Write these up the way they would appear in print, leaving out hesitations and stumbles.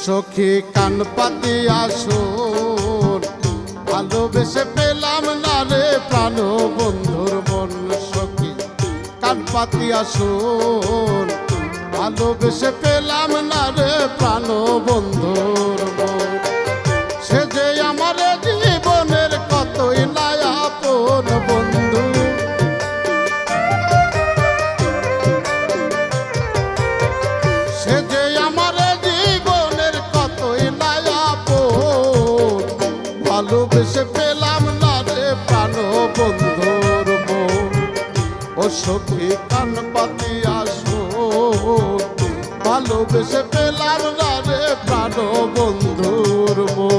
সখী কান পাতিয়া শোন, ভালোবেসে পেলাম না রে প্রাণ বন্ধুর মন। সখী কান পাতিয়া শোন, ভালোবেসে পেলাম না রে প্রাণ বন্ধুর মন। সে যে আমার জীবনের কতই না আপন বন্ধু, সে যে আমার জীবনের কতই না আপন। ভালোবেসে পেলাম না রে প্রাণ বন্ধুর মন। ও সখী কান পাতিয়া শোন, ভালোবেসে পেলাম না রে প্রাণ বন্ধুর মন।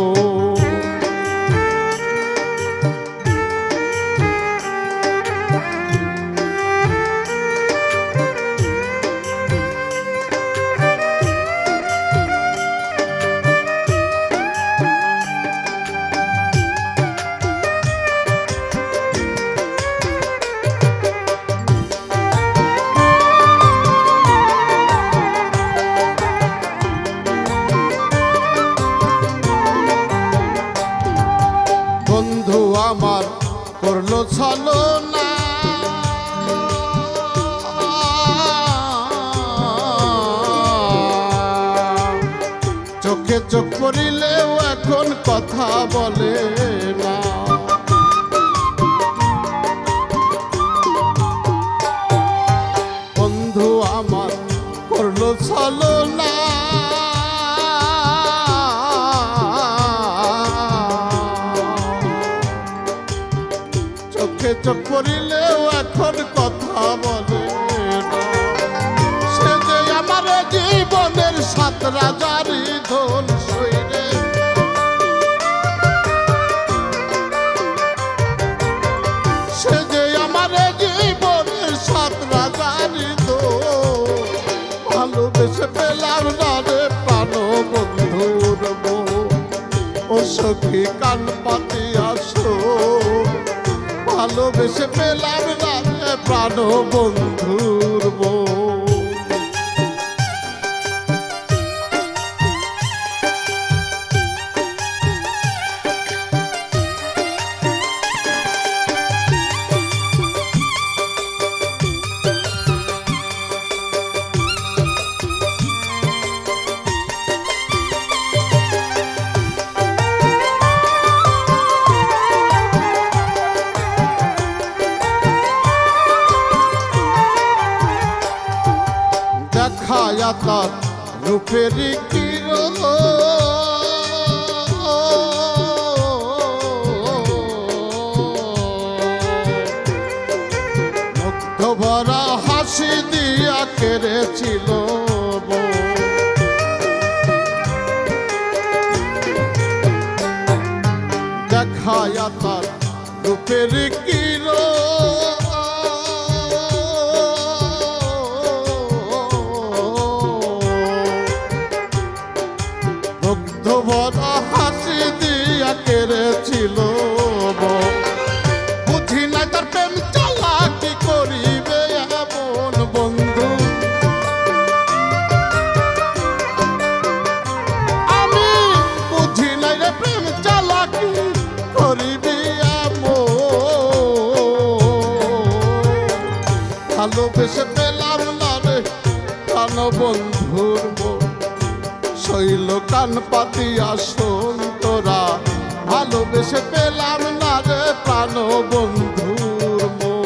বন্ধু আমার করলো ছলনা, চোখে চোখ পড়িলেও এখন কথা বলে না। বন্ধু আমার করলো ছলনা, চোখে চোখ পড়িলেও এখন কথা বলে না। সে যে আমার জীবনের সাত রাজারি ধন সইরে, সে যে আমার জীবনের সাত রাজারি ধন। ভালোবেসে পেলাম না রে প্রাণ বন্ধুর মন। ও সখী কান পাতিয়া শোন, ভালোবেসে পেলাম না রে প্রাণ বন্ধুর মন। দেখায়া তার রূপের কিরণ, মুগ্ধ ভরা হাসি দিয়া কেড়েছিল মন। দেখায়া তার রূপের কিরণ, ভরা হাসি দিয়া কেড়েছিল মন। বুঝি না তার প্রেম চালাকি করিবে এমন বন্ধু, আমি বুঝি নাই রে প্রেম চালাকি করিবে এমন। ভালোবেসে পেলাম না রে প্রাণ বন্ধুর মন। শৈল কান পাতিয়া শোন তোরা, ভালোবেসে পেলাম না রে প্রাণ বন্ধুর মন।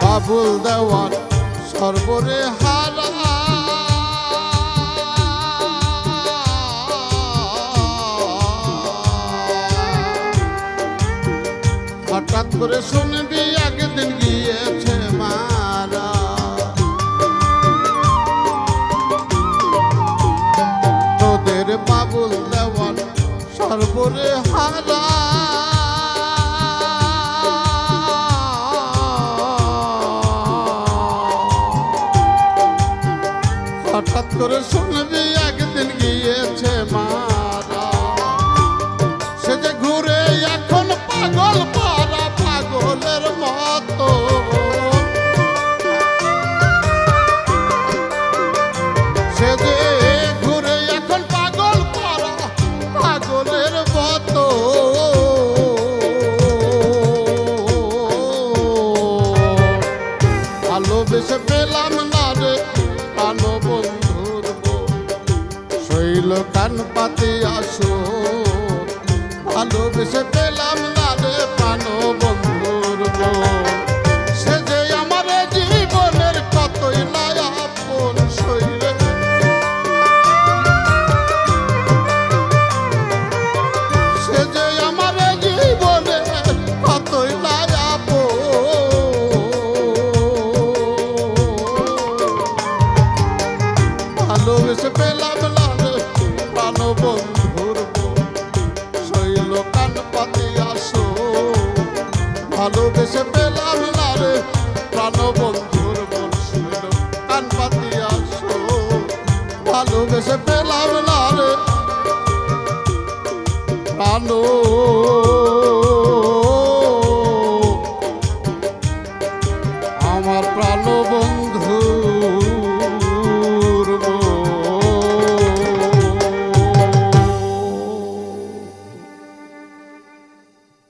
বাবুল দেওয়ান সর্বরে হারা, হঠাৎ করে শুনবি একদিন গিয়েছে মারা। মারা হঠাৎ করে শুনবি একদিন গিয়েছে মারা সে যে ঘুরে এখন পাগল পারা পাগলের মতো সে যে ঘুরে এখন পাগল পারা পাগলের মতো ভালোবেসে পেলাম না রে প্রাণ বন্ধুর শৈল কান পাতে আসো ভালোবেসে পেলাম না রে প্রাণ বন্ধুর সে যে আমার জীবনের কতই নয় আপন শৈলে সে যে আমার জীবনের কতই নয় আপন ভালোবেসে পেলাম না রে প্রাণ বন্ধুর শৈল কান পাতে আসো ভালোবেসে পেলাম না রে প্রাণ বন্ধুর শৈল কান পাতে আসো ভালোবেসে পেলাম না রে প্রাণ